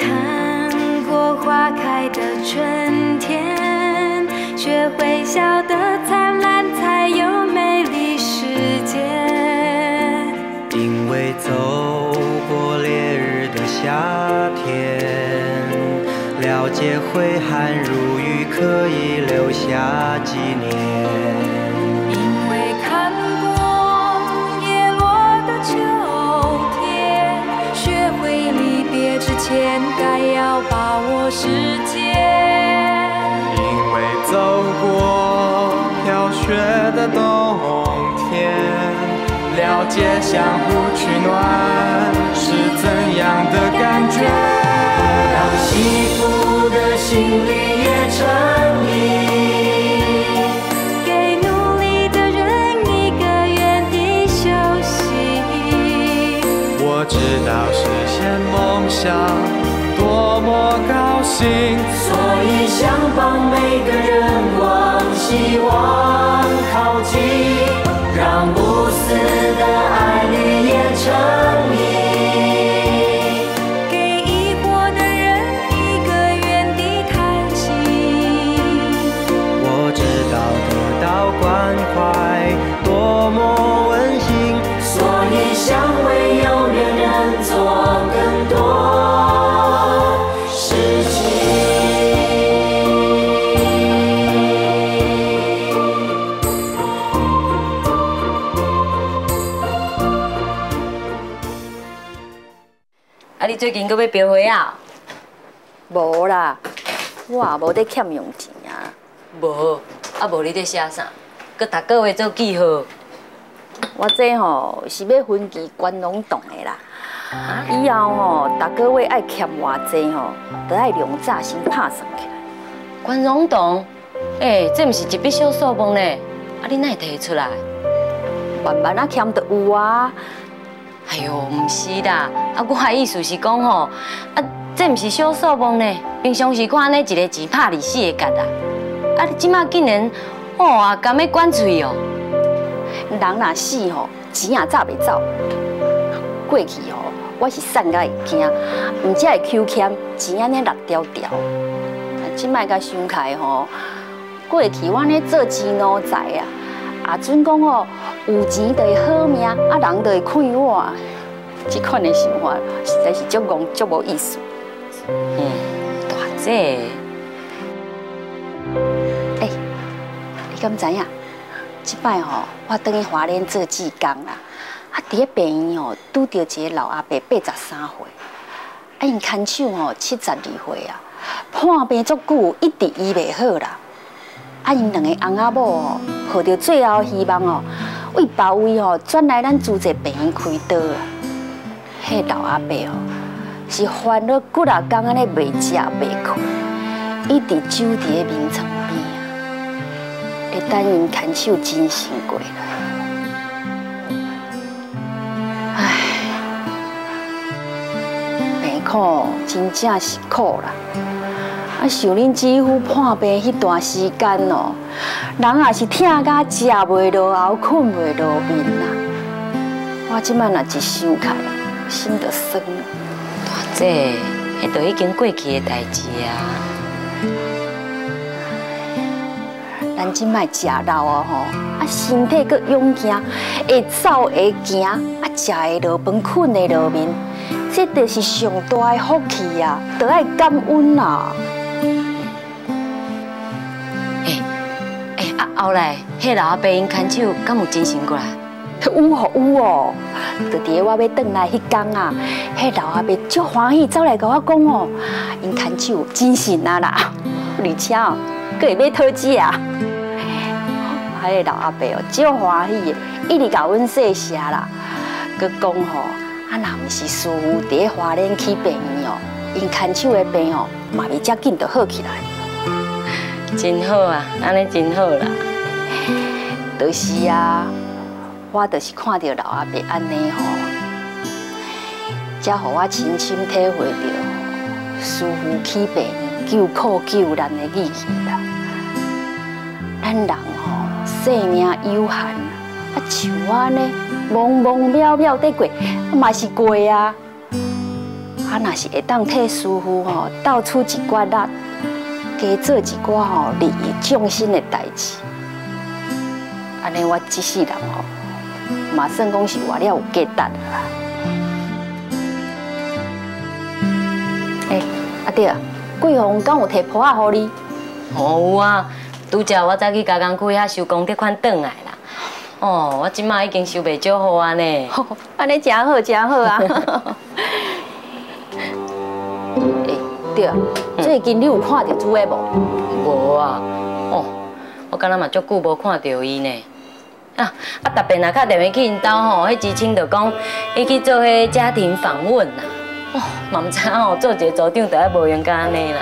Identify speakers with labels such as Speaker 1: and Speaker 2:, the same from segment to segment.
Speaker 1: 看过花开的春天，学会笑得灿烂，才有美丽世界。
Speaker 2: 因为走过烈日的夏天，了解挥汗如雨可以留下纪念。
Speaker 1: 因为看过叶落的秋天，学会离别之前该要把握时间。
Speaker 3: 因为走过飘雪的冬天，了解相互取暖是怎样的感觉。
Speaker 4: 让幸福的心里也成谜，
Speaker 1: 给努力的人一个原地休息。
Speaker 3: 我知道实现梦想多么高兴，
Speaker 4: 所以想帮每个人往希望靠近，让无私的爱侣也成谜。
Speaker 2: 关怀多么温馨，
Speaker 4: 所以想为有缘人做更多事情。
Speaker 5: 啊，你最近搁要标花啊？
Speaker 6: 无啦，我也无在欠用钱啊。
Speaker 5: 无，啊无你在写啥？搁逐个月做记号。
Speaker 6: 我这吼是要分期关拢栋的啦。以后吼，逐个月爱欠偌济吼，都爱量早先拍算起来。
Speaker 5: 关拢栋，这毋是一笔小数目呢，啊你哪会摕出来？
Speaker 6: 慢慢啊欠就有啊。
Speaker 5: 哎呦，毋是啦，啊我的意思是讲吼，啊这毋是小数目呢，平常时看安尼一个钱拍利息的价啊，啊你即马竟然啊甘要管嘴哦。
Speaker 6: 人若死吼，钱也早袂走。过去吼，我是瘦甲会惊，毋只会抠欠，钱安尼落条条。即摆甲想起来吼，过去我安尼做钱奴才啊，阿准讲吼，有钱就会好命，啊人就会快活。即款的想法实在是足戆足无意思。
Speaker 5: 大姐，
Speaker 6: 你敢知影？即摆吼，我倒去花莲做志工啦。啊，伫咧病院吼，拄到一个老阿伯83岁，啊，因牵手吼72岁啊，看病足久，一直医袂好啦。啊，因两个翁仔某吼，抱着最后希望吼，为别位吼转来咱租者病院开刀啦。迄老阿伯吼，是烦恼几啊工安尼袂食袂困，一直守伫咧眠床边啊，咧等因牵手真心过来。唉，病苦真正是苦啦。啊，受恁姊夫看病迄段时间哦，人也是疼甲食袂落喉，困袂落眠啦。我即摆若一想起，心就酸了。
Speaker 5: 大姐，迄都已经过去的代志啊。
Speaker 6: 咱即摆食老啊吼，啊身体阁勇健，会走会行，啊食会落饭，困会落眠，这就是上大的福气啊，得爱感恩啦。
Speaker 5: 后来，迄老阿伯因牵手，敢有真心过来？
Speaker 6: 有哦，就伫我要转来迄天啊，迄老阿伯足欢喜走来甲我讲哦，因牵手真神啊啦，而且哦，佫会买讨子啊。迄个老阿伯哦，足欢喜的，一直甲阮说谢啦。佫讲吼，啊若毋是师傅伫咧花莲去病院哦，因牵手的病哦，嘛袂遮紧就好起来。
Speaker 5: 真好啊，安尼真好啦。
Speaker 6: 就是啊，我就是看到老阿伯安尼吼，才互我深深体会到师傅起病救苦救难的意义啦。咱人吼生命有限，啊像我安尼忙忙渺渺在过，嘛是过啊。啊，若是会当替师傅吼倒出一寡力，加做一寡吼利益众生的代志，安尼我这世人吼，嘛算讲是活了有价值啦。阿弟啊，桂红敢有摕簿仔互你？
Speaker 5: 有啊，拄则我早去加工区遐收功德款转来啦。哦，我即马已经收袂少好啊呢。
Speaker 6: 安尼真好，真好啊！对啊，最近你有看到主的无？
Speaker 5: 无啊，哦，我敢若嘛足久无看到伊呢。特别若打电话去因兜吼，迄志清就讲伊去做迄家庭访问啦。哦，嘛唔知吼，做一个组长就爱无闲甲安尼啦。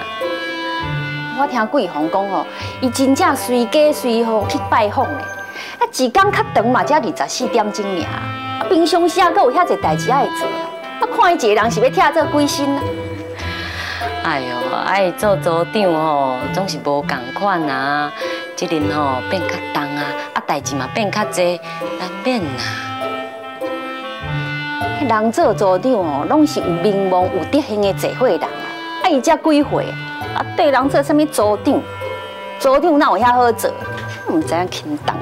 Speaker 6: 我听桂红讲吼，伊真正随家随户去拜访咧，一天较长嘛，才24点钟尔。平常时啊，阁有遐侪代志爱做，看伊一个人是要拆做几身啊？
Speaker 5: 哎呦，爱做组长吼，总是无共款啊。这人吼变较重啊，代志嘛变较济，难免啦。
Speaker 6: 人做组长哦，拢是有名望、有德行的社会人啊。伊才几岁啊？对人做啥物组长？组长哪有遐好做？我唔知影轻重。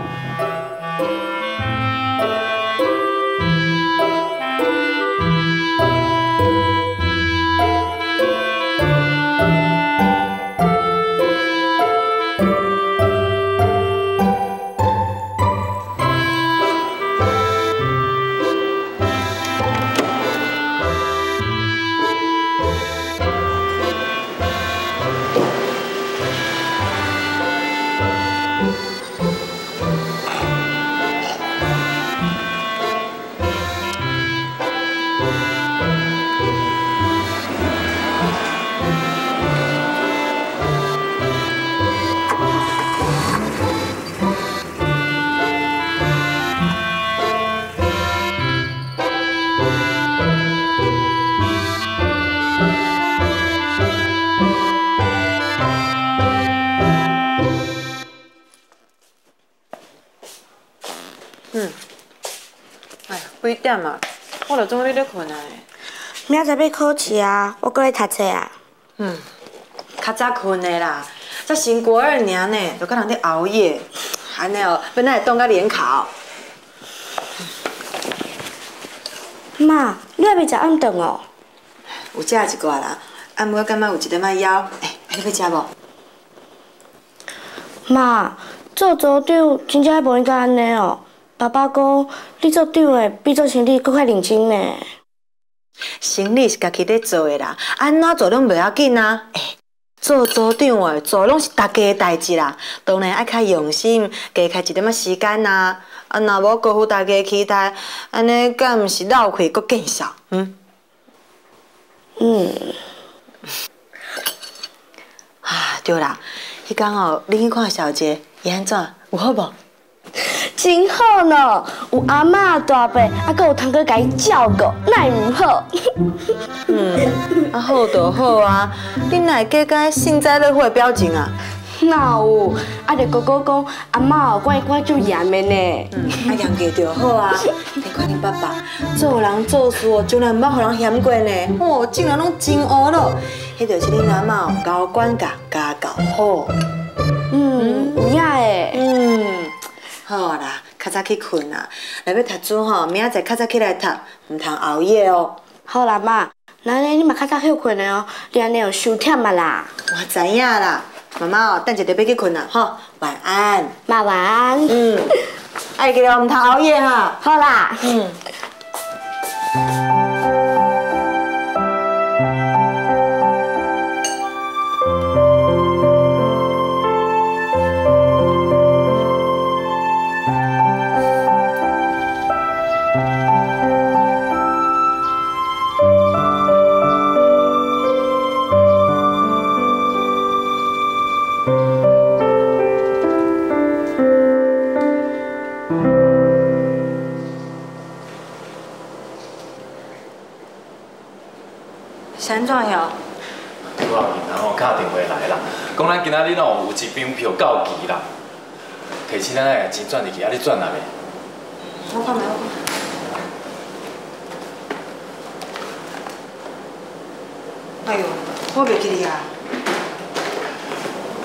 Speaker 7: 几点啊？我就总你咧困啊。
Speaker 8: 明仔载要考试啊，我搁咧读册啊。
Speaker 7: 较早困的啦，才升国2年呢，就甲人咧熬夜，安尼哦，本来会当到联考。
Speaker 8: 妈，你还未食暗顿哦？
Speaker 7: 有食一寡啦，暗暝感觉有一点仔枵，你要食无？
Speaker 8: 妈，做组长真正无应该安尼哦。爸爸讲，你做长的比做生理搁较认真呢。
Speaker 7: 生理是家己咧做的啦，安怎做拢袂要紧啊。做组长的做拢是大家的代志啦，当然爱较用心，加开一点仔时间呐。若无辜负大家的期待，安尼敢毋是闹气搁见笑？对啦，迄天哦，你去看小姐，伊安怎？有好无？
Speaker 8: 真好呢，有阿嬷大伯，搁有通哥甲伊照顾，哪会唔好？
Speaker 7: 好就好啊，你哪会加甲幸灾乐祸的表情啊？
Speaker 8: 哪有？着哥哥讲阿嬷哦，管伊管就严的呢。
Speaker 7: 严格就好啊。你看恁爸爸做人做事哦，从来毋捌互人嫌过呢。竟然拢真乌咯。迄就是恁阿嬷哦，交管教加教好。
Speaker 8: 有影的。
Speaker 7: 好啦，较早去困啦。若要读书吼，明仔载较早起来读，唔通熬夜哦。
Speaker 8: 好啦，妈，那安尼你嘛较早休困的哦，你安尼有伤忝啊啦。
Speaker 7: 我知影啦，妈妈哦，等一下要去困啦，吼，晚安。
Speaker 8: 妈晚安。
Speaker 7: 爱记得唔通熬夜哈。
Speaker 8: 好啦。
Speaker 7: 安怎样？
Speaker 9: 拄仔银行打电话来啦，讲咱今仔日有一张票到期啦，提醒咱爱钱转入去，你转来未？
Speaker 7: 我看卖，我看。哎呦，我袂记哩啊。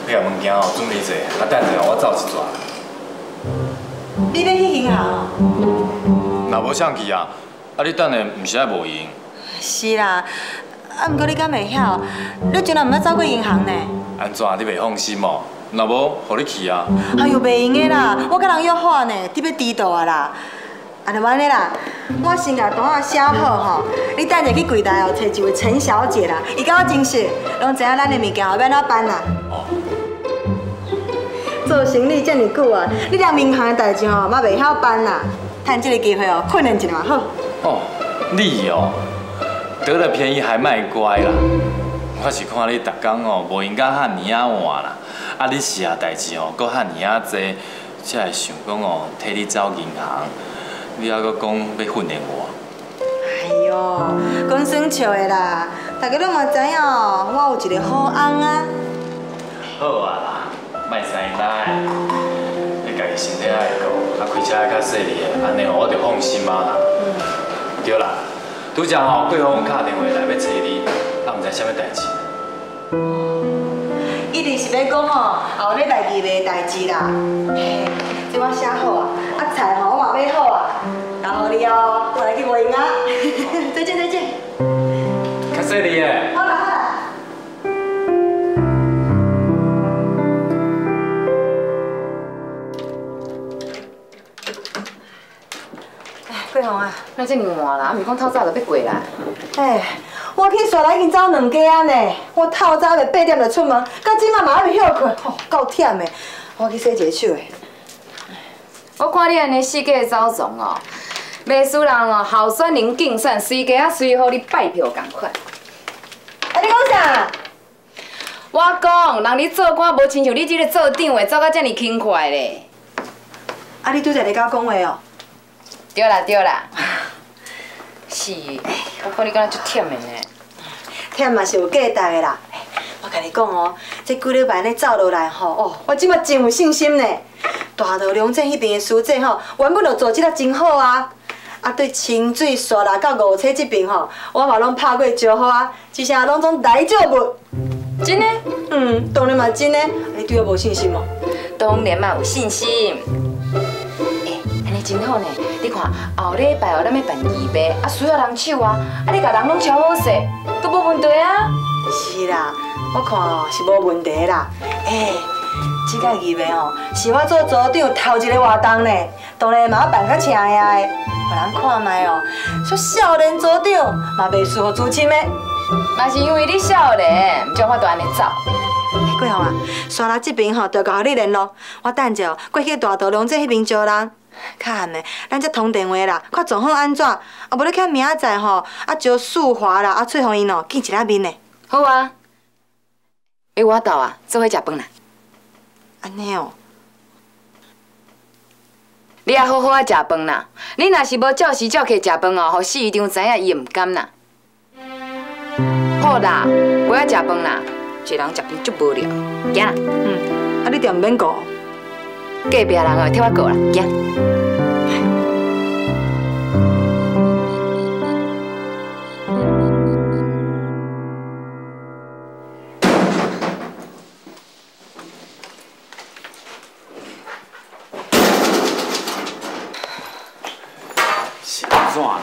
Speaker 9: 迄物件哦，准备者，啊，等下我走一撮。
Speaker 7: 你要去银行哦？
Speaker 9: 若无上去啊，啊，你等下毋是爱无闲？
Speaker 7: 是啦，啊，毋过你敢袂晓？你从来毋捌走过银行呢？
Speaker 9: 安怎你袂放心哦？若无，互你去啊。
Speaker 7: 哎呦，袂用的啦，我甲人约好呢，你要迟到啊啦。啊，就安尼啦，我先甲单仔写好吼，你等下去柜台哦，找一位陈小姐啦，伊甲我真熟，拢知影咱的物件后要怎办啦。
Speaker 9: 哦。
Speaker 7: 做生意遮尔久啊，你连银行的代志吼嘛袂晓办啦，趁这个机会哦，训练一下嘛好。
Speaker 9: 哦，你哦，得了便宜还卖乖啦。我是看你逐工哦，无闲甲遐尔啊换啦，啊你写代志哦，搁遐尔啊济，才会想讲哦，替你走银行。你还搁讲要训练我？
Speaker 7: 哎呦，讲算笑的啦，大家拢嘛知影哦，我有一个好翁啊。
Speaker 9: 好啊啦，莫生奶，你家己身体爱顾，啊开车爱较细腻的，安尼哦我就放心啊啦。对啦，拄则吼桂芳打电话来要找你，啊毋知啥物代志。
Speaker 7: 一定是要讲吼后日来二月的代志啦。嘿，这我写好啊，啊菜吼我嘛买好啊，然后你哦，我来去买银啊。再见再见。
Speaker 9: 较细腻的。
Speaker 7: 好啦好啦。桂红啊，
Speaker 10: 那这么晚啦，毋是讲透早就要过来。
Speaker 7: 哎，我去刷来已经走2家啊呢，我透早要8点就出门，到即马嘛还袂休困，吼，够忝的。我去洗一个手的。
Speaker 10: 我看你安尼四界走总哦，袂输人哦，候选人竞选随家啊随好你拜票共款。
Speaker 7: 啊，你讲啥？
Speaker 10: 我讲，人你做官无亲像你这个做长的走到遮尔轻快咧。
Speaker 7: 啊，你拄则咧甲我讲话哦。
Speaker 10: 对啦对啦。是，我看你敢若足忝的呢。
Speaker 7: 忝嘛是有价值的啦。我甲你讲哦，这几礼拜安尼走落来吼，哦，我即马真有信心呢。大道龙镇迄边的书记吼，原本就做即个真好啊。啊，对清水、沙拉到五车这边吼，我嘛拢拍过招呼啊，一声拢总来照物。
Speaker 10: 真的？
Speaker 7: 当然嘛真的。你对我无信心哦？
Speaker 10: 当然嘛有信心。安尼真好呢。你看后礼拜哦，咱要办2月，啊需要人手啊，啊你甲人拢超好势，都无问题啊。
Speaker 7: 是啦，我看哦是无问题啦。这届2月哦，是我做组长头一个活动呢，当然嘛要办较请呀的，互人看卖哦。说少年组长嘛袂输互资深的。
Speaker 10: 嘛是因为你少年，唔才法度安尼走。
Speaker 7: 桂红啊，沙拉这边吼，就交你联络，我等者过去大道龙镇迄边招人。较暗的，咱则通电话啦，看状况安怎。啊，无你看明仔载吼，啊招素华啦，啊翠红因哦，见一下面呢。
Speaker 10: 好啊，诶，我到啊，做伙食饭啦。
Speaker 7: 安尼哦。
Speaker 10: 你也好好啊食饭啦。你若是无照时照客食饭哦，互市长知影伊唔甘啦。好啦，我要食饭啦。一人食饭足无聊，行啦。
Speaker 7: 啊你着毋免顾。
Speaker 10: 隔壁人哦，替我顾啦，行。
Speaker 9: 是安怎啦？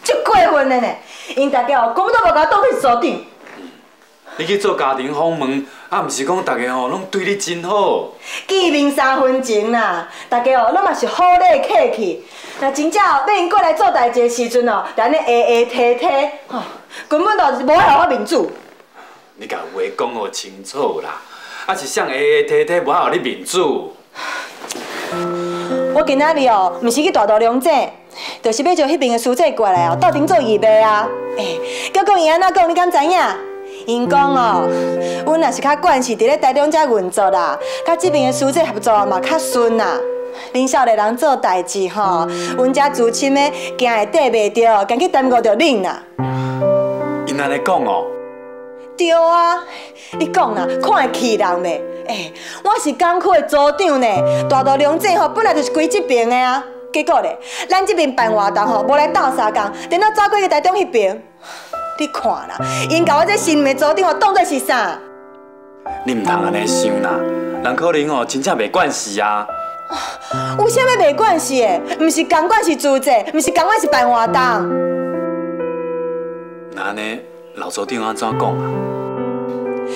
Speaker 7: 足过分的呢！因大家哦，根本都无甲我当去组长。
Speaker 9: 你去做家庭访问，啊，毋是讲大家吼拢对你真好。
Speaker 7: 见面3分情啦，大家哦，拢嘛是好礼客气。若真正哦，要因过来做代志的时阵哦，就安尼下下提提，吼，根本就是无爱互我面子。
Speaker 9: 你甲话讲好清楚啦，啊是谁下下提提无互你面子？
Speaker 7: 我今仔日哦，毋是去大道龙镇，就是要招迄边的书记过来哦，斗阵做预备啊。结果因安怎讲，你敢知影？因讲哦，阮若是较惯势伫咧台中遮运作啦，甲这边的书记合作嘛较顺啦。恁少年人做代志吼，阮遮资深的惊会缀袂着，惊去耽误着恁啦。
Speaker 9: 因安尼讲哦？
Speaker 7: 对啊，你讲啦，看会气人袂？我是港区的组长呢，大道龙镇吼本来就是归这边的啊。结果咧，咱这边办活动吼，无来斗3工，等到走过去台中迄边。你看啦，因甲我这新的组长当作是啥？
Speaker 9: 你唔通安尼想啦，人可能哦真正袂管事啊。
Speaker 7: 有啥物袂管事的？毋是监管是自责，毋是监管是办活动。
Speaker 9: 那安尼老组长安怎讲啊？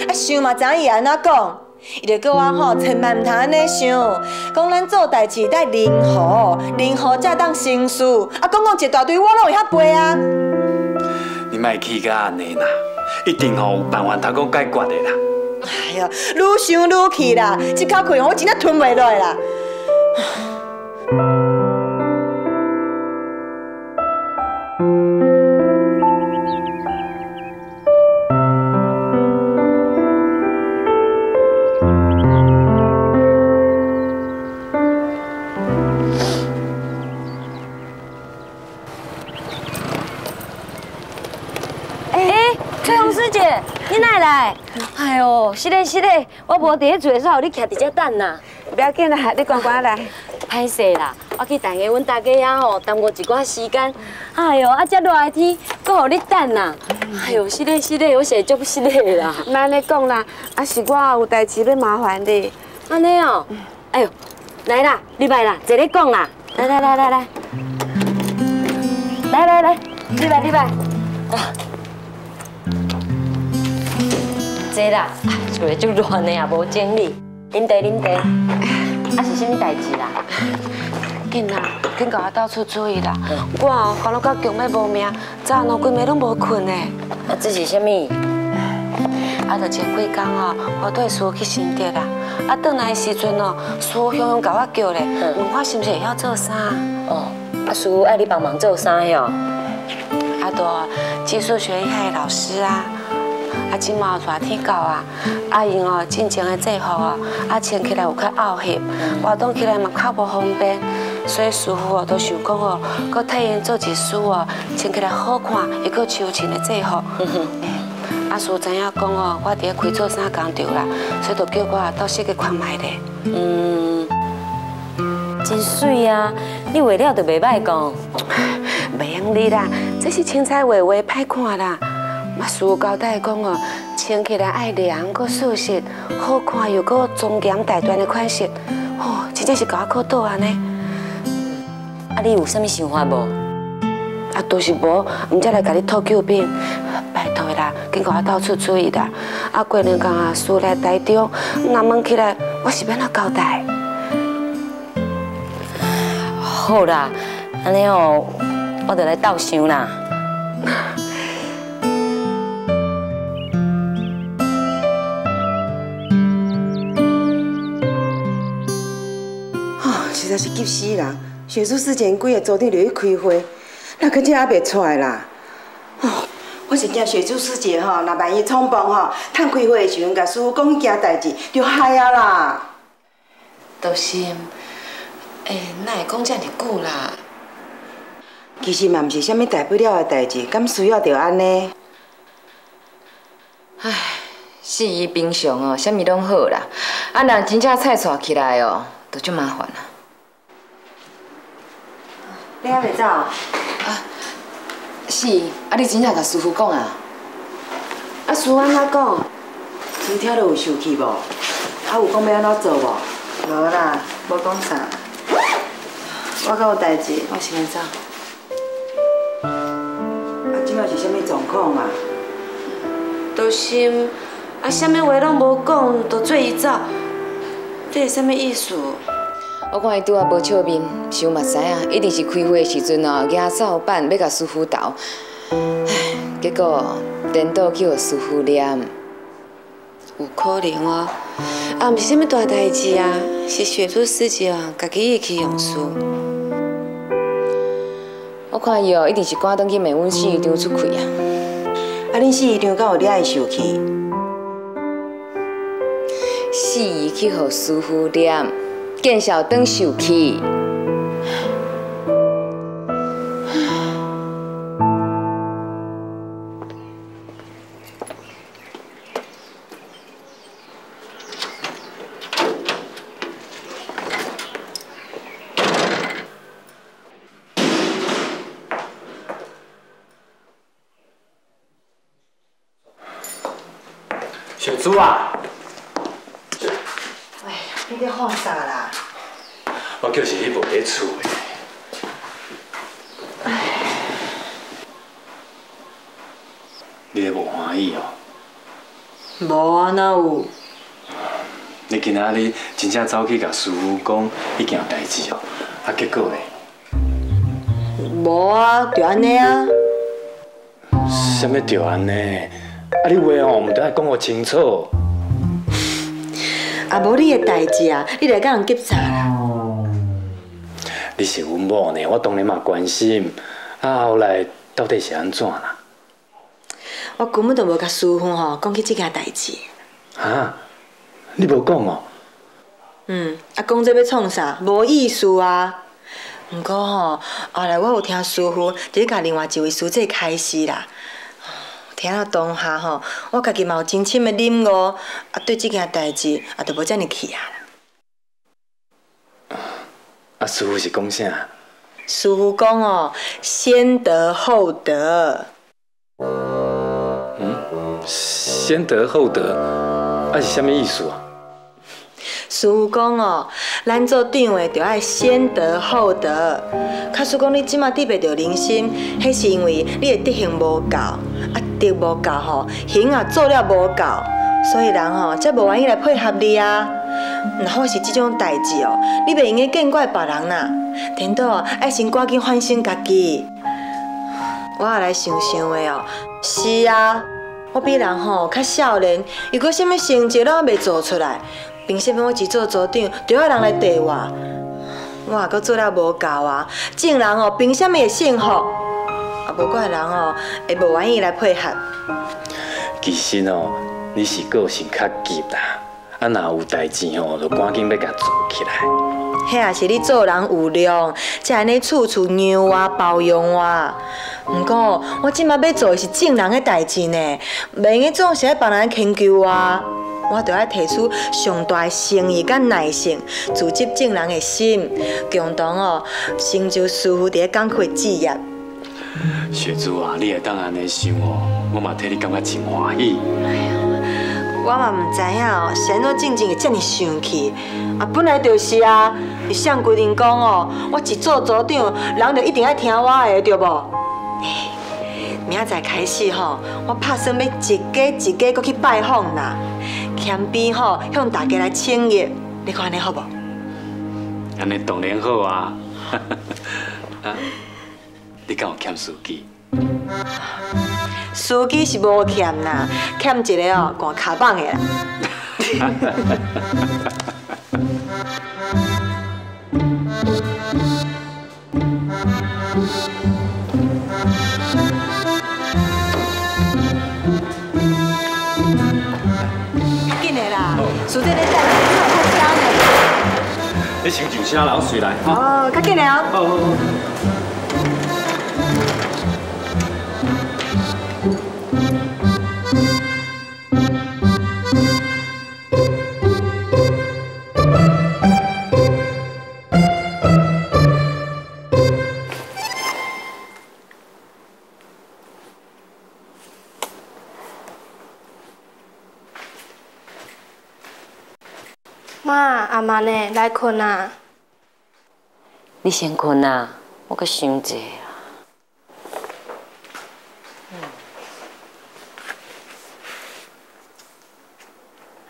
Speaker 7: 啊，想嘛知影伊安怎讲？伊就叫我吼，千万唔通安尼想，讲咱做代志得灵活才当成事。啊，讲一大堆，我拢会遐背啊。
Speaker 9: 你莫气甲安尼啦，一定吼有办法通讲解决的啦。
Speaker 7: 哎呀，愈想愈气啦，这口气我真正吞袂落啦。
Speaker 5: 翠红师姐，你哪来？哎呦，是嘞，我无伫咧做的时候，你徛伫遮等呐。
Speaker 11: 不要紧啦，你乖乖来。
Speaker 5: 歹势啦，我去等下阮大家啊吼，耽误一寡时间。哎呦，啊，遮热的天，搁互你等呐。哎呦，是嘞，我是足失礼啦。
Speaker 11: 莫安尼讲啦，啊是我有代志要麻烦你。
Speaker 5: 安尼哦，哎呦，来啦，你来啦，坐咧讲啦。来，你来。啊。坐啦，厝内足热呢，也无整理。啉茶，啊是啥物代志啦？
Speaker 11: 紧啦，紧甲我到处注意啦。我哦，烦恼到强要无命，昨暗规暝拢无困呢。
Speaker 5: 啊，这是啥物？
Speaker 11: 啊，就前几工哦，我带师去新竹啦。啊，转来的时阵哦，师兄兄甲我叫咧，问我是毋是会晓做衫。
Speaker 5: 哦，啊，师爱你帮忙做衫哟。
Speaker 11: 啊，都技术学厉害的老师啊。啊，即马热天到啊，啊因哦进前的制服哦，啊穿起来有较拗合，活动起来嘛较无方便，所以师傅哦都想讲哦，搁替因做一丝哦，穿起来好看又搁秋穿的制服。啊，师知影讲哦，我伫咧开做衫工厂啦，所以就叫我到设计看卖咧。
Speaker 5: 真水啊！你画了就袂歹讲。
Speaker 11: 袂用你啦，这是青菜画歹看啦。嘛，师傅交代讲哦，穿起来爱凉，搁舒适，好看又搁庄严大段的款式，哦，真正是甲我考倒安尼。
Speaker 5: 啊，你有啥物想法无？
Speaker 11: 啊，都是无，毋则来甲你讨救兵。拜托啦，紧甲我到处注意啦。啊，过2天啊，师来台中，若问起来，我是要怎交代？
Speaker 5: 好啦，安尼哦，我就来斗想啦。
Speaker 12: 实在是急死人！学术之前几个组长就去开会，那可这还袂出来啦。哦，我是惊学术师姐吼，若万一冲动吼，趁开会的时阵，甲师傅讲迄件代志，就害啊啦。
Speaker 11: 都是，哪会讲遮尔久啦？
Speaker 12: 其实嘛，毋是啥物大不了的代志，敢需要着安尼？
Speaker 10: 唉，四姨平常哦，啥物拢好啦，啊，若真正菜带起来哦，就足麻烦啦。
Speaker 12: 你还袂走？
Speaker 10: 啊，是，啊，你真正甲师傅讲啊？
Speaker 12: 啊，师傅安怎讲？真听落有受气无？啊，有讲要安怎做无？无啦，无讲啥。我阁有代志，我先走。啊，即摆是啥物状况啊？
Speaker 11: 都是，啊，啥物话拢无讲，就做伊走，这是啥物意思？
Speaker 10: 我看伊拄仔无笑面，想嘛知影，一定是开会的时阵哦，举扫把要甲师傅斗，唉，结果颠倒去互师傅念。
Speaker 11: 有可能哦，啊，毋是啥物大代志啊，是学术师姐哦，家己意气用事。
Speaker 10: 我看伊哦，一定是赶转去骂阮四姨丈出气啊。
Speaker 12: 啊，恁四姨丈敢有惹伊受气？
Speaker 10: 四姨去互师傅念。见小灯受气。
Speaker 9: 小猪啊！
Speaker 7: 喂，你咧放啥啦？
Speaker 9: 我就是你无咧厝的。你咧无欢喜哦？
Speaker 7: 无啊，哪有？
Speaker 9: 你今仔日真正走去甲师傅讲迄件代志哦，啊结果呢？
Speaker 7: 无啊，就安尼啊。
Speaker 9: 啥物就安尼？啊，你话哦，毋得爱讲我清楚。
Speaker 7: 啊，无你的代志啊，你来甲人急啥啦？
Speaker 9: 你是阮某呢，我当然嘛关心。啊，后来到底是安怎啦？
Speaker 7: 我根本就无甲师傅吼讲起这件代志。
Speaker 9: 啊？你无讲哦？
Speaker 7: 啊，讲这要创啥？无意思啊。毋过吼，后来我有听师傅伫甲另外一位师姐开示啦。听到当下吼，我家己嘛有真深的领悟，啊，对这件代志也就无遮尔气啊啦。
Speaker 9: 啊，师傅是讲啥？
Speaker 7: 师傅讲哦，先得后得。
Speaker 9: 先得后得，啊是啥物意思啊？
Speaker 7: 师傅讲哦，咱做长的就爱先得后得。假使讲你即马得袂到人心，迄是因为你的德行无够，啊德无够吼，行也做了无够，所以人吼才无愿意来配合你啊。若好是即种代志哦，你袂用去见怪别人啦，颠倒爱先赶紧反省家己。我也来想想的哦，是啊，我比人吼较少年，如果啥物成绩拢未做出来。凭什么我一做组长就要人来地我？我也阁做了无够啊！众人哦，凭什么会幸福？啊，无怪人哦，会无愿意来配合。
Speaker 9: 其实哦，你是个性较急啦，啊，若有代志哦，就赶紧要甲做起来。
Speaker 7: 迄也是你做人有量，才安尼处处让我包容我。毋过我即马要做的是众人的代志呢，袂用总是爱别人迁就我。我就要提出上大的诚意甲耐性，自执众人的心，共同哦成就师傅伫咧艰苦的志业。
Speaker 9: 雪珠啊，你会当安尼想哦，我嘛替你感觉真欢喜。
Speaker 7: 哎呀，我嘛唔知影哦，是安怎静静会遮尔生气？啊，本来就是啊，像规定讲哦，我一做组长，人就一定爱听我的，对无？明仔载开始吼，我打算要一家一家搁去拜访啦。谦卑吼，向大家来请益，你看安尼好无？
Speaker 9: 安尼当然好啊！啊，你敢有欠司机？
Speaker 7: 司机是无欠啦，欠一个哦，赶卡棒的啦。师姐，你等下，你有开车呢？
Speaker 9: 你先上车啦，我随来。
Speaker 7: 哦，较紧的哦。
Speaker 9: 好好好。
Speaker 8: 妈，阿妈呢？来困啊！
Speaker 5: 你先困啊，我阁想者啊。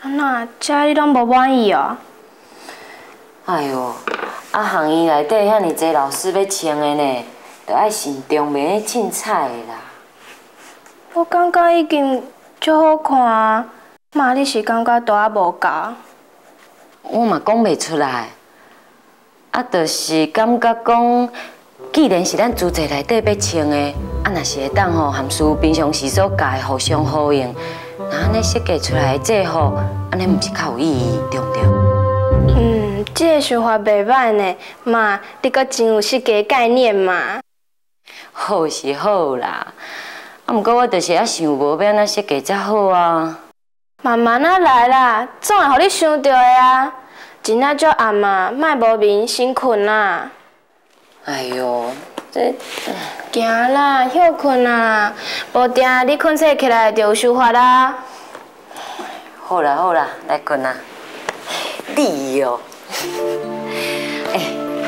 Speaker 8: 安那，遮你拢无满意哦？
Speaker 5: 哎哟，啊行业内底遐尼侪老师要请的呢，着爱慎重，免去凊彩的啦。
Speaker 8: 我感觉已经足好看啊，妈，你是感觉大啊无够？
Speaker 5: 我嘛讲袂出来，啊，就是感觉讲，既然是咱组织内底要穿的，啊，若是会当吼含师平常时所教的互相呼应，那安尼设计出来的制服，安尼毋是较有意义，对毋对？
Speaker 8: 这个想法袂歹呢，妈，你阁真有设计概念嘛？
Speaker 5: 好是好啦，啊，毋过我就是还想无要安怎设计才好啊。
Speaker 8: 慢慢啊来啦，总会互你想到的啊。真仔足暗嘛，莫无眠，先困啦。
Speaker 5: 哎哟，这
Speaker 8: 行啦，休困啦，无定你困醒起来就有想法啦。
Speaker 5: 好啦好啦，来困啊。你哦，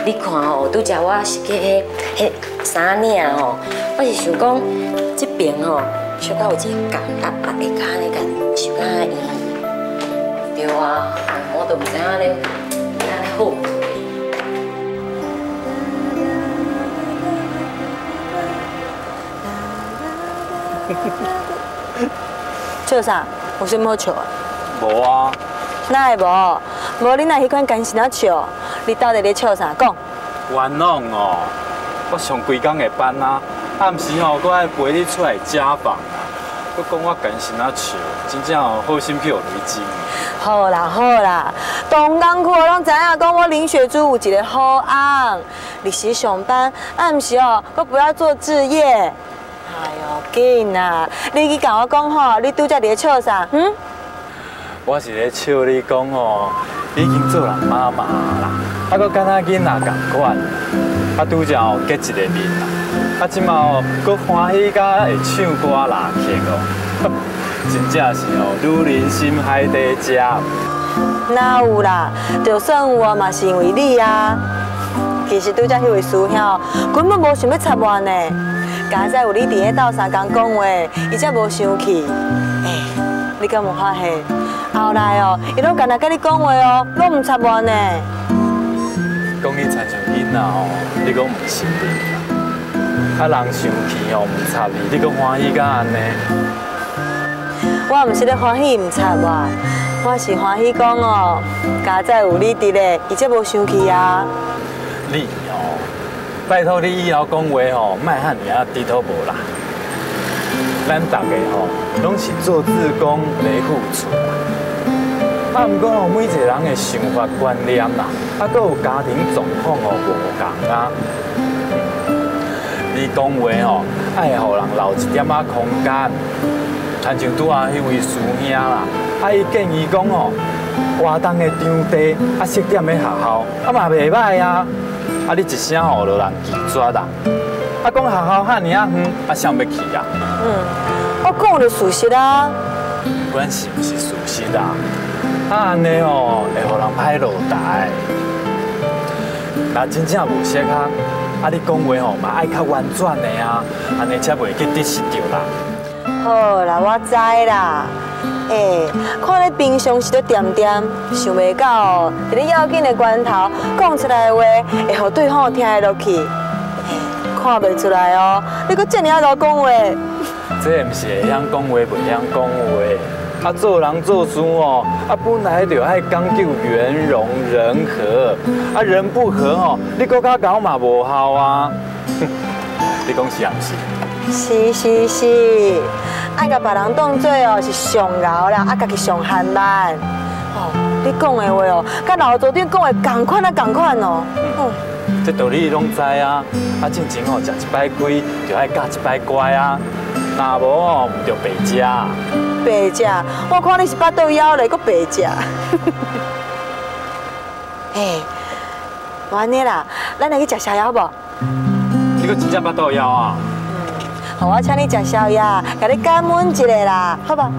Speaker 5: 你看哦，拄则我是个迄衫领吼，我是想讲这边吼，小可有一个角，下骹呢甲手甲圆。对啊，我都唔知影咧，安尼好。
Speaker 7: 笑啥？有啥好笑啊？
Speaker 9: 无啊。
Speaker 7: 哪会无？无你若迄款干心啊笑，你到底咧笑啥？讲。
Speaker 9: 冤枉哦！我上规工的班啊，暗时吼，搁爱陪你出来家访啊，搁讲我干心啊笑，真正哦好心去有雷精。
Speaker 7: 好啦好啦，同工课拢知影讲我林雪珠有一个好翁，日时上班，暗时哦，搁不要做志业。哎呦，紧啊！你去甲我讲吼，你拄则伫笑啥？
Speaker 9: 我是咧笑你讲哦，已经做人妈妈啦，啊，搁敢若囡仔共款，啊，拄则哦结一个面啦，啊，即马哦，搁欢喜甲会唱歌拉曲哦，真正是哦，女人心海底针。
Speaker 7: 哪有啦？就算有啊，嘛是因为你啊。其实拄则迄位师兄根本无想要插我呢，刚才有你伫迄斗相共讲话，伊才无生气。你敢有发现？后来哦，伊拢干那甲你讲话哦，拢唔插我呢。
Speaker 9: 讲你亲像囡仔哦，你讲唔是的，啊人生气哦唔插你，你讲欢喜甲安尼？
Speaker 7: 我唔是咧欢喜唔插我是欢喜讲哦，家在有你伫咧，伊才无生气啊。
Speaker 9: 你哦，拜托你以后讲话哦，莫遐尔啊低头无啦。咱大家吼，拢是做志工来付出啦。啊，毋过吼，每一个人的想法观念啦，啊，搁有家庭状况哦无同啊。你讲话吼，爱互人留一点仔空间。亲像拄啊迄位师兄啦，啊，伊建议讲吼，活动的场地啊，设点的学校，啊嘛袂歹啊。啊，你一声吼，就人拒绝啦。啊，讲学校遐尔啊远，啊，谁要去啊？
Speaker 7: 我讲的事实啊。
Speaker 9: 不管是不是事实啊，啊安尼哦，会互人歹落台。若真正无适合，啊你讲话吼嘛爱较婉转的啊，安尼才袂去得失着啦。
Speaker 7: 好啦，我知啦。看你平常时都点点，想袂到哦，伫你要紧的关头讲出来的话，会互对方听得落去。看袂出来哦，你搁这么啊讲话。
Speaker 9: 这毋是会晓讲话，袂晓讲话。啊，做人做事哦，啊本来就爱讲究圆融人和，啊人不和吼，你搁较搞嘛无效啊。你讲是毋是？
Speaker 7: 是，爱甲别人当做哦是上熬啦，啊家己上憨慢。哦，你讲的话哦，甲老组长讲的同款啊同款哦。
Speaker 9: 这道理拢知啊，啊进前吼食一摆亏，就爱教一摆乖啊，若无吼唔着白食。
Speaker 7: 白食，我看你是巴肚枵嘞，搁白食。安尼啦，咱来去食宵夜无？
Speaker 9: 你搁真正巴肚枵啊？
Speaker 7: 好，我请你食宵夜，甲你感恩一下啦，好吧？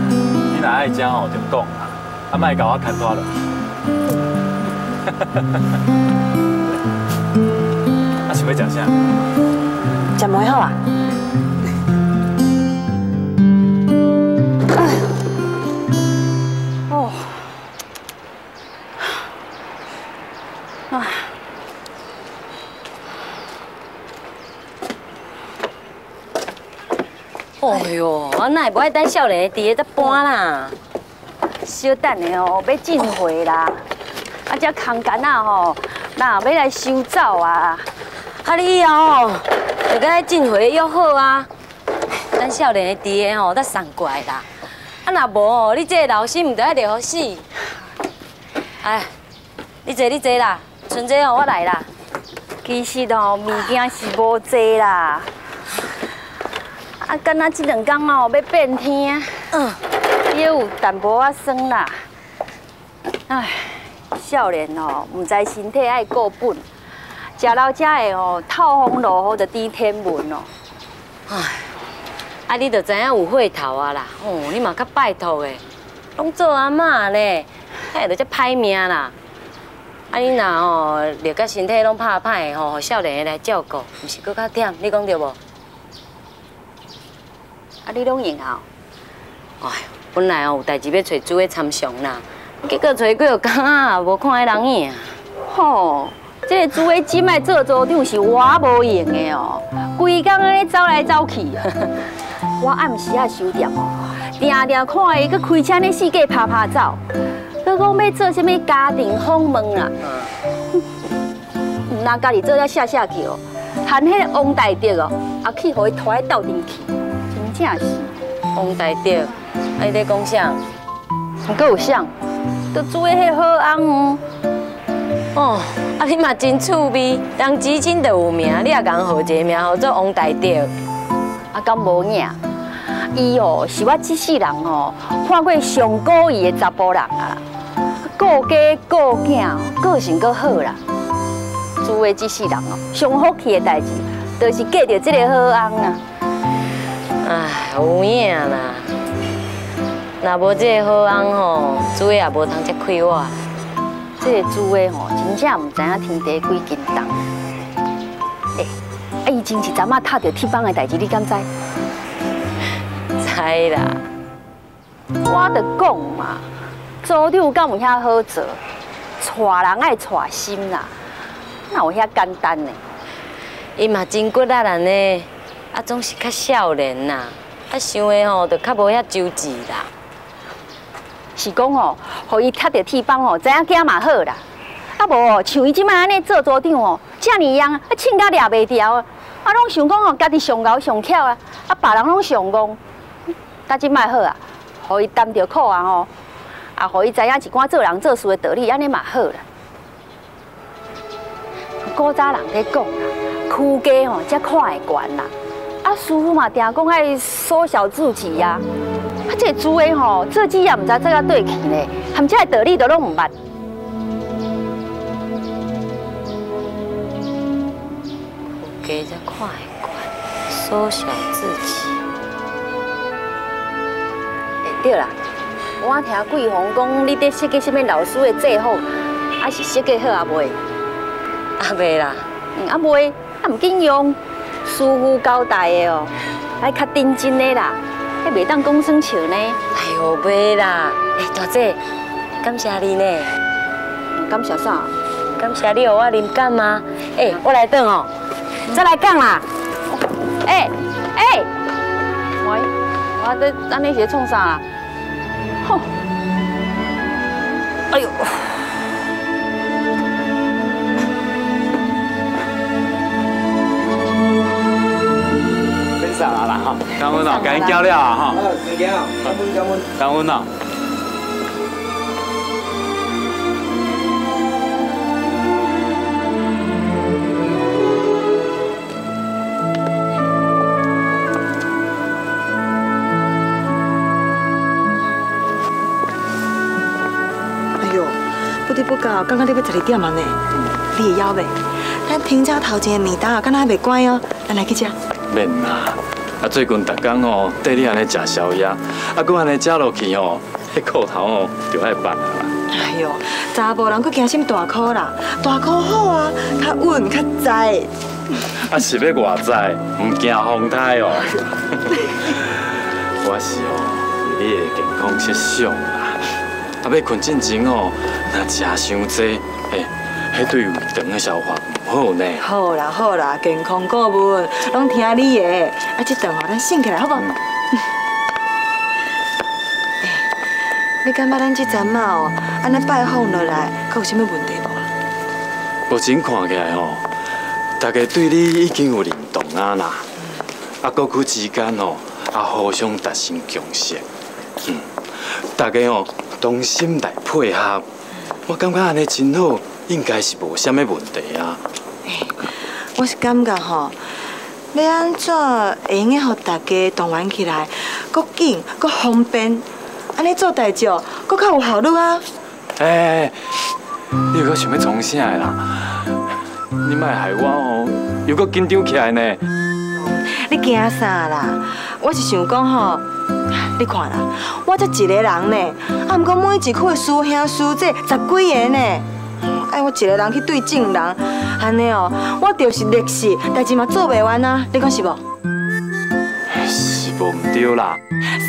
Speaker 9: 你若爱食吼，就讲啦，啊莫甲我牵拖落。啊，想要食啥？
Speaker 7: 食糜好啊？哦，
Speaker 5: 哎呦，我哪会不爱等少年伫个才搬啦？小等的哦，要进货啦，啊，这空间啊吼，那要来收走啊，啊你以后哦，就甲进货约好啊。等少年的伫个吼，才送过来啦。啊，若无哦，你这个老师唔得爱留好死。哎，你坐啦，剩这哦我来啦。其实哦，物件是无济啦。啊，敢若这2天哦要变天，也有淡薄仔酸啦。唉，少年哦，唔知身体爱顾本，食老食的哦，透风落雨就顶天文哦。唉，啊，你就知影有岁头啊啦，哦，你嘛较拜托的。拢做阿嬷咧，遐就遮歹命啦。啊，你若吼热甲身体拢怕歹吼，互少年的来照顾，毋是搁较忝？你讲对无？啊，
Speaker 6: 你拢用啊？
Speaker 5: 哎，本来有代志要找主委参详啦，结果找几个工啊，无看迄人影。
Speaker 6: 吼，这个主委即摆做组长是我无用的哦，规工安尼走来走去。我暗时啊收店哦，定定看伊去开车咧四界拍拍走，佮讲要做啥物家庭访问啦。毋但家己做了下下桥，含迄个王大德哦，也去互伊拖喺斗阵去，真正是。
Speaker 5: 王大德，啊你咧讲啥？
Speaker 6: 佮有啥？都煮的迄好翁哦。
Speaker 5: 哦，啊你嘛真趣味，人至亲就有名，你也共号一个名号做王大德。
Speaker 6: 啊，敢无影？伊哦是我这世人哦看过上古意的查甫人啊，顾家顾囝，个性阁好啦。煮的这世人哦，上福气的代志，就是嫁着这个好翁啊。
Speaker 5: 哎，有影啦。若无这个好翁吼，主也无通遮亏我。
Speaker 6: 这个主的吼，真正唔知影天地几斤重。啊，伊前一阵仔踢着铁板的代志，你敢知？
Speaker 5: 知啦。
Speaker 6: 我着讲嘛，组长敢有遐好做？娶人爱娶心啦，哪有遐简单呢？
Speaker 5: 伊嘛真骨力人呢，啊总是较少年呐，啊想的吼，着较无遐周至啦。
Speaker 6: 是讲哦，互伊踢着铁板哦，知影囝嘛好啦。啊无哦，像伊即摆安尼做组长哦，遮尔样啊，凊甲掠袂掉啊，啊拢想讲哦，家己上敖上巧啊，啊别人拢上戆。但即摆好啊，互伊担着苦啊吼，啊互伊知影一寡做人做事的道理，安尼嘛好啦。古早人咧讲啦，屈家吼才看会悬啦，啊师傅嘛定讲爱缩小自己呀。啊，这个主的吼，做事也唔知做到对去呢，含这个道理都拢唔捌。
Speaker 5: 屈家才看会悬，缩小自己。
Speaker 6: 对啦，我听桂红讲，你伫设计什么老师的制服，还是设计好啊未？
Speaker 5: 啊未啦，
Speaker 6: 啊未，啊唔紧用，师傅交代的哦，爱较认真的啦，还袂当讲算笑呢。
Speaker 5: 哎呦，袂啦，大姐，感谢你呢。
Speaker 6: 感谢啥？
Speaker 5: 感谢你，互我灵感啊！我来转哦，再来讲啦。
Speaker 6: 喂，我这安尼是创啥啦？吼！哎呦！
Speaker 9: 分散了啦哈，感恩哦，赶紧交了啊哈。
Speaker 12: 是的，感恩。
Speaker 9: 感恩哦。
Speaker 7: 不得不到，刚刚你要12点啊呢，你会晓袂？咱停车头前的面单啊，敢若还袂关哦，咱来去食。
Speaker 9: 免啦，啊最近逐工哦，缀你安尼食宵夜，啊搁安尼食落去哦，迄裤头哦就爱办啦。
Speaker 7: 哎呦，查甫人搁惊什么大裤啦？大裤好啊，较稳较载。
Speaker 9: 啊是要外在，唔惊风台哦。我是哦，为你的健康设想啦。啊，要困之前哦，若食伤济，迄对胃肠的消化唔好呢。
Speaker 7: 好啦好啦，健康顾问拢听你的。啊，这顿哦，咱醒起来好不？你感觉咱这阵仔哦，安尼拜访落来，佮有啥物问题无？
Speaker 9: 目前看起来哦，大家对你已经有认同啊啦，啊，各区之间哦，啊互相达成共识，大家哦。同心来配合，我感觉安尼真好，应该是无啥物问题啊。
Speaker 7: 我是感觉吼，要安怎会用个，互大家动员起来，搁紧搁方便，安尼做代志哦，搁较有效率啊。
Speaker 9: 你又搁想要创啥的啦？你莫害我哦，又搁紧张起来呢。
Speaker 7: 你惊啥啦？我是想讲吼。你看啦，我这一个人呢，啊，毋过每一区的师兄师姐10几个呢。爱我一个人去对正人，安尼哦，我就是历史代志嘛做袂完啊，你讲是无？
Speaker 9: 是无唔对啦。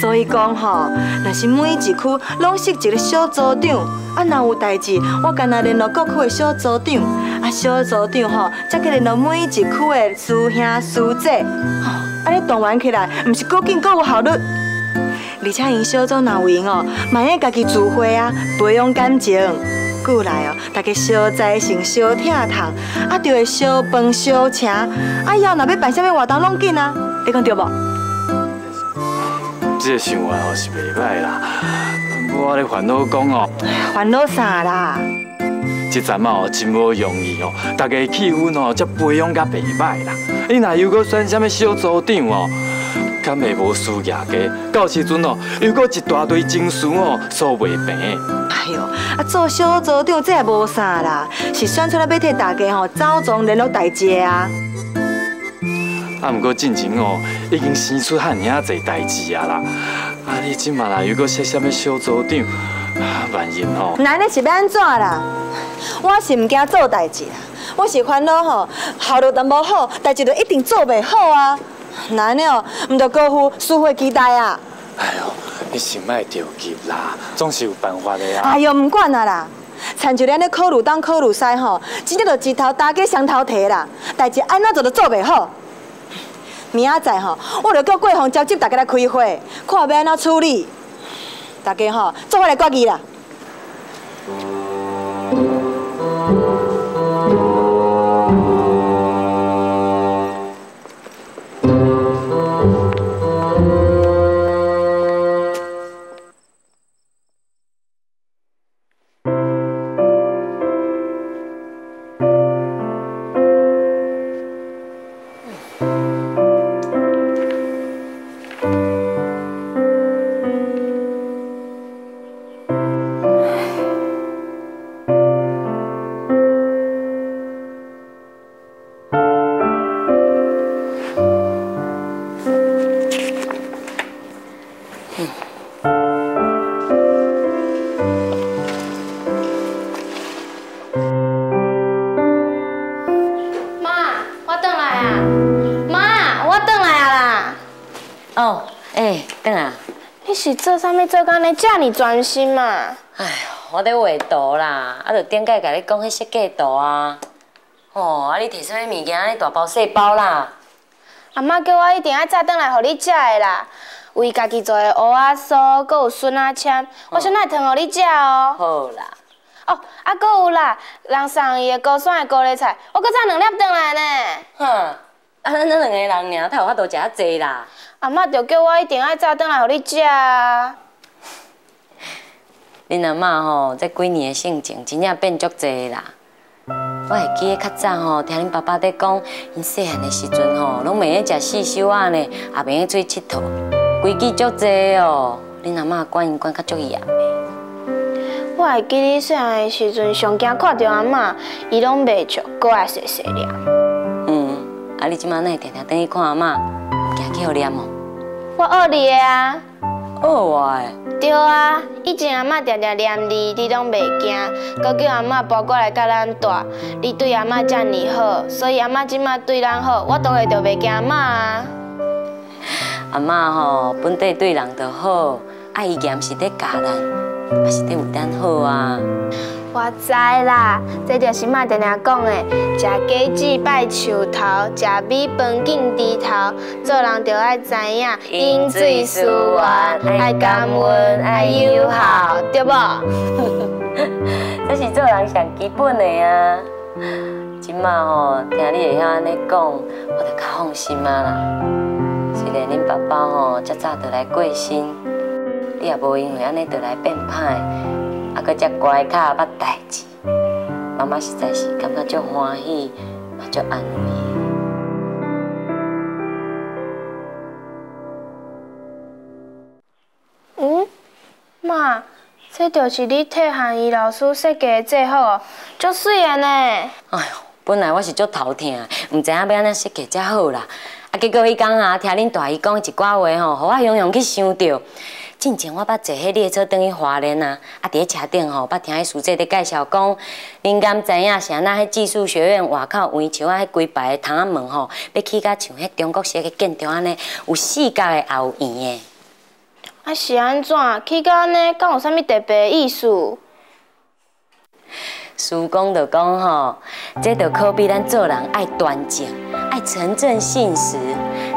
Speaker 7: 所以讲吼，若是每一区拢是一个小组长，啊，若有代志，我干那联络各区的小组长，啊，小组长吼，再去联络每一区的师兄师姐，吼，安尼动员起来，毋是够紧够有效率。而且因小组若有闲哦，万一家己聚会啊，培养感情。过来哦，大家小财神、小疼痛，啊，就会小饭小请，啊，以后若要办啥物活动，拢紧啊，你讲对无？
Speaker 9: 这个想法哦是袂歹啦，我咧烦恼讲哦。
Speaker 7: 烦恼啥啦？
Speaker 9: 这阵哦真无容易哦，大家气氛哦才培养甲袂歹啦。你若又搁选啥物小组长哦，敢会无输赢家？到时阵哦又搁一大堆情绪哦扫袂平。
Speaker 7: 哎呦，啊做小组长这也无啥啦，是选出来要替大家吼早总联络代志啊。
Speaker 9: 啊，毋过进前哦已经生出遐尔济代志啊啦。啊，你即马啦又搁设啥物小组长，啊万一哦。
Speaker 7: 那你是要安怎啦？我是毋惊做代志啦，我是烦恼吼效率淡薄好，代志就一定做袂好啊。那安尼哦，毋着辜负社会期待啊。
Speaker 9: 哎呦，你先莫着急啦，总是有办法的啊。
Speaker 7: 哎呦，唔管啊啦，参就咱咧考虑东考虑西吼，真正就一头打给双头提啦，代志安怎做都做袂好。明仔载吼，我着叫过方召集大家来开会，看要安怎处理。大家吼，做伙来决议啦。
Speaker 8: 你是做啥物做工呢？这么专心嘛？
Speaker 5: 哎呦，我咧画图啦，啊，就顶届甲你讲迄设计图啊。哦，啊，你摕啥物物件？你大包细包啦？
Speaker 8: 阿妈叫我一定要早转来，互你食的啦。有伊家己做的蚵仔酥，搁有笋仔签，我先来烫互你食哦。
Speaker 5: 好啦。
Speaker 8: 哦，啊，搁有啦，人送伊的高选的高丽菜，我搁炒2粒转来呢。
Speaker 5: 哼，啊，咱两个人尔，才有法度食遐济啦。
Speaker 8: 阿嬷就叫我一定要早转来，互你食啊。
Speaker 5: 恁阿嬷吼，这几年的性情真正变足济啦。我会记得较早吼，听恁爸爸在讲，因细汉的时阵吼，拢袂晓食四小仔呢，也袂晓出去佚佗，规矩足济哦。恁阿嬷管因管较足严的。
Speaker 8: 我会记你细汉的时阵，上惊看到阿嬷，伊拢袂笑，搁爱细细念。
Speaker 5: 啊，你即摆哪会定定等去看阿嬷，唔惊去互念哦？
Speaker 8: 我学你的啊。
Speaker 5: 学我的？
Speaker 8: 对啊，以前阿嬷常常念你，你拢袂惊，搁叫阿嬷搬过来甲咱住。你对阿嬷遮尔好，所以阿嬷即摆对咱好，我当然就袂惊阿嬷啊。
Speaker 5: 阿嬷吼，本地对人就好，啊，伊严是在教咱，也是在为咱好啊。
Speaker 8: 我知啦，这就是妈常常讲的：食果子拜树头，食米饭敬猪头。做人就爱知影饮水思源，爱感恩，爱友好，对无？
Speaker 5: 这是做人上基本的啊。即马吼，听你会晓安尼讲，我就较放心啊啦。虽然恁爸爸吼遮早就来过身，你也无因为安尼就来变歹。啊，搁遮乖巧捌代志，妈妈实在是感觉足欢喜，嘛足安
Speaker 8: 慰。妈，这就是你替汉仪老师设计的制服哦，足水的呢。哎
Speaker 5: 呦，本来我是足头疼，唔知影要安怎设计才好啦。啊，结果迄天啊，听恁大姨讲一寡话吼，互我样样去想到。之前我捌坐迄列车转去花莲啊，伫咧车顶吼，捌听迄书记咧介绍讲，您敢知影啥？那迄技术学院外口围墙啊，迄规排的窗仔门吼，要起甲像迄中国式的建筑安尼，有四角的，也有圆的。
Speaker 8: 啊是安怎？起甲安尼，敢有啥物特别的意思？
Speaker 5: 师公就讲吼，这就可比咱做人爱端正，爱诚正信实，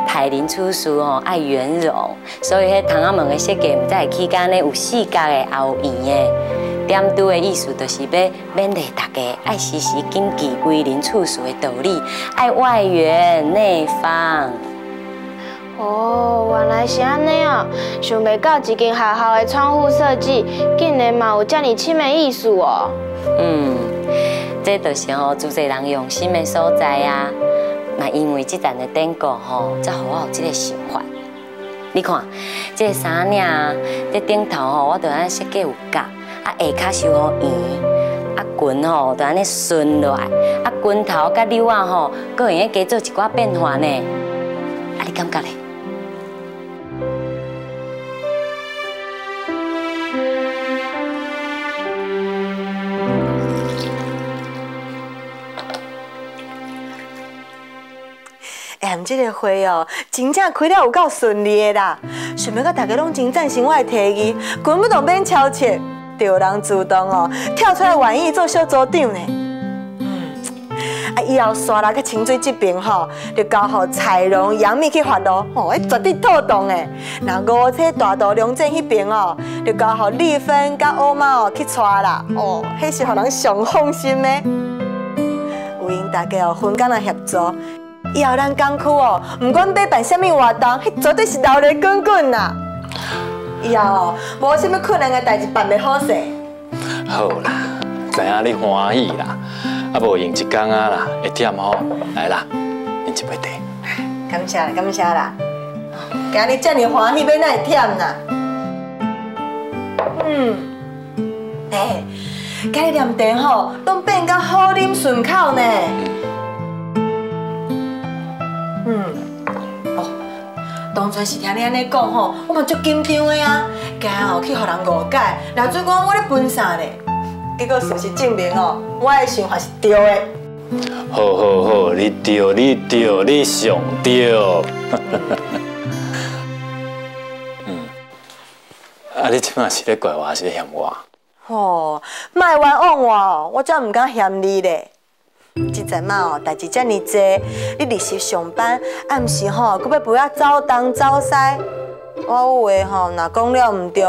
Speaker 5: 待人处事吼爱圆融。所以迄窗仔门的设计，毋才会起甲呢有四角的，也有圆的。点拄的意思，就是要勉励大家爱时时谨记为人处事的道理，爱外圆内方。
Speaker 8: 哦，原来是安尼哦！想袂到一间学校的窗户设计，竟然嘛有遮尔深的意思哦。
Speaker 5: 这就是吼，主持人用心的所在啊。嘛，因为这阵的典故吼，才互我有这个想法。你看，这个衫领在顶头吼，我就安尼设计有角，啊下骹收好圆，啊裙吼就安尼顺落来，啊裙头甲紐仔吼，佫会用加做一寡变化呢。啊，你感觉咧？
Speaker 7: 这个会哦，真正开了有够顺利的啦！想要甲大家拢真赞成我的提议，根本就免超切，就有人主动哦跳出来愿意做小组长呢。以后刷啦甲清水这边吼，就交互彩荣、杨幂去发咯，吼，绝对透动的。那五车大道龙镇迄边哦，就交互丽芬甲欧妈哦去带啦，哦，迄是互人上放心的。有因大家哦分工来协作。以后咱港区哦，唔管要办啥物活动，迄绝对是热热滚滚啦。以后哦，无啥物困难的代志办袂好势。
Speaker 9: 好啦，知影你欢喜啦，啊无用一工啊啦，会忝吼。来啦，饮一杯茶。
Speaker 7: 感谢啦，感谢啦。今日遮尔欢喜，要哪会忝啦？今日念茶吼，拢变甲好啉顺口呢。当初是听你安尼讲吼，我嘛足紧张的啊，惊吼去互人误解，然后做讲我咧分散咧。结果事实证明哦，我的想法是对的。
Speaker 9: 好，你对，你上对。啊，你即摆是咧怪我，还是咧嫌我？
Speaker 7: 哦，莫冤枉我哦，我才唔敢嫌你咧。即阵嘛哦，代志遮尔济，你日时上班，暗时吼，搁要陪我走东走西，我有话吼，若讲了唔对，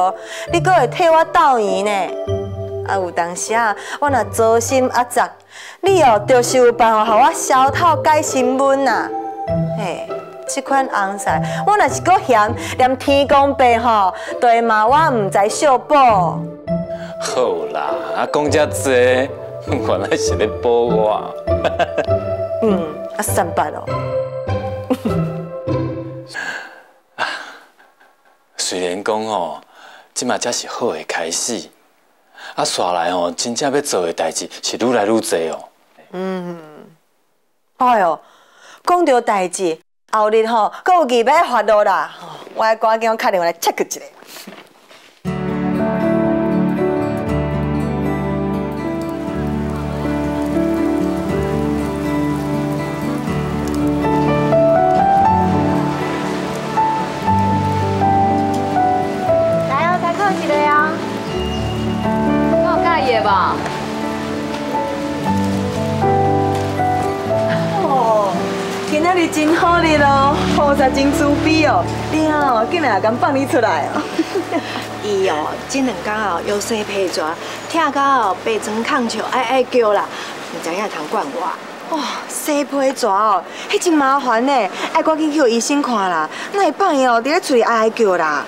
Speaker 7: 你搁会替我斗圆呢。啊，有当时啊，我若糟心阿杂，你哦，就是有办法互我消透解心闷呐。嘿，即款红菜，我若是搁嫌，连天公伯吼，都会骂我唔知小宝。
Speaker 9: 好啦，啊讲遮济。原来是咧保我。
Speaker 7: 300哦。
Speaker 9: 虽然讲吼，即嘛才是好的开始，啊，刷来吼，真正要做的代志是愈来愈多哦。
Speaker 7: 哎哟，讲到代志，后日吼，阁有议要发落啦，我要赶紧打电话来 check 一下。
Speaker 10: 吧。
Speaker 7: 哦，今仔日真好日咯，菩萨真慈悲哦，你哦竟然也敢放你出来哦。
Speaker 13: 伊哦，这两天哦腰酸皮蛇，疼到哦白床扛笑哀叫啦，唔知影通管我。
Speaker 7: 哇，洗皮蛇哦，迄真麻烦呢，爱赶紧叫医生看啦，哪会放伊哦伫咧厝里哀叫啦？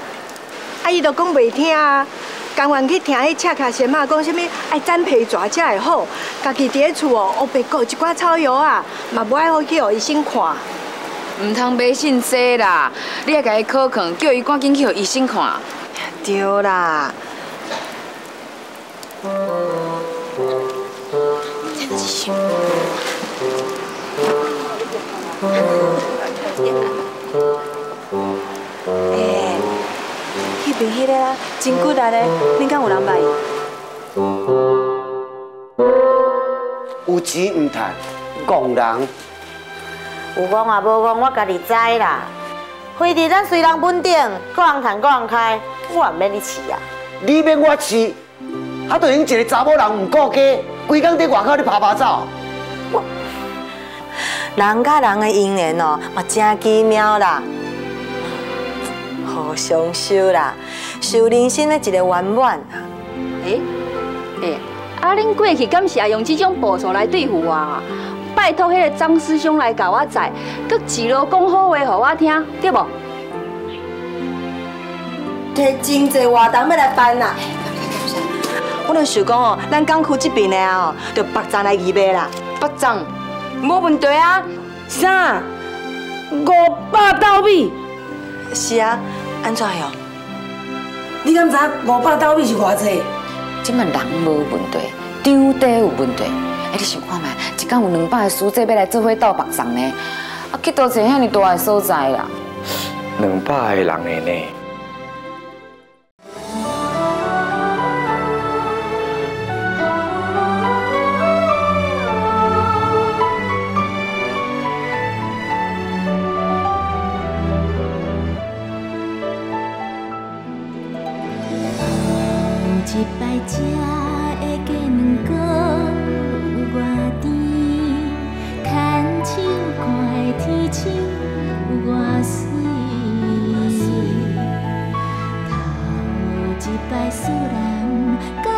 Speaker 13: 啊，伊都讲袂听啊。甘愿去听迄赤脚先妈讲啥物爱斩皮蛇才会好，家己伫咧厝哦，黑白顾一寡草药啊，嘛无爱好去互医生看。
Speaker 10: 唔通迷信这啦，你爱甲伊考劝，叫伊赶紧去互医生看。
Speaker 7: 对啦。真是。迄边就迄个啦，真骨力咧，恁敢有人捌伊？
Speaker 14: 有钱唔趁，戆人。
Speaker 7: 有讲啊，无讲，我家己知啦。非得咱随人本顶，各人赚各人开，我唔免你饲啊。
Speaker 14: 你免我饲，啊，就因一个查某人唔顾家，规工伫外口咧爬爬走。
Speaker 7: 人甲人的姻缘哦，嘛真奇妙啦，互相修啦，修人生的一个圆满。
Speaker 6: 啊，恁过去敢是也用这种步骤来对付我啊？拜托，迄个张师兄来教我载，佮一路讲好话，互我听，对无？
Speaker 7: 摕真济活动要来办啦。我就想讲哦，咱港区这边的哦，就北站来预备啦。
Speaker 10: 北站，无问题啊。
Speaker 7: 啥？500斗米？是啊，安怎样？
Speaker 12: 你敢知500斗米是偌济？
Speaker 10: 即摆人无问题，场地有问题。你想看觅，一天有200个师姐要来做伙斗北站呢？啊，去倒找遐尼大个所在啦
Speaker 3: ？200个人的呢？
Speaker 1: 一摆食的鸡卵糕有偌甜，牵手看的天星有偌水。头一摆思念。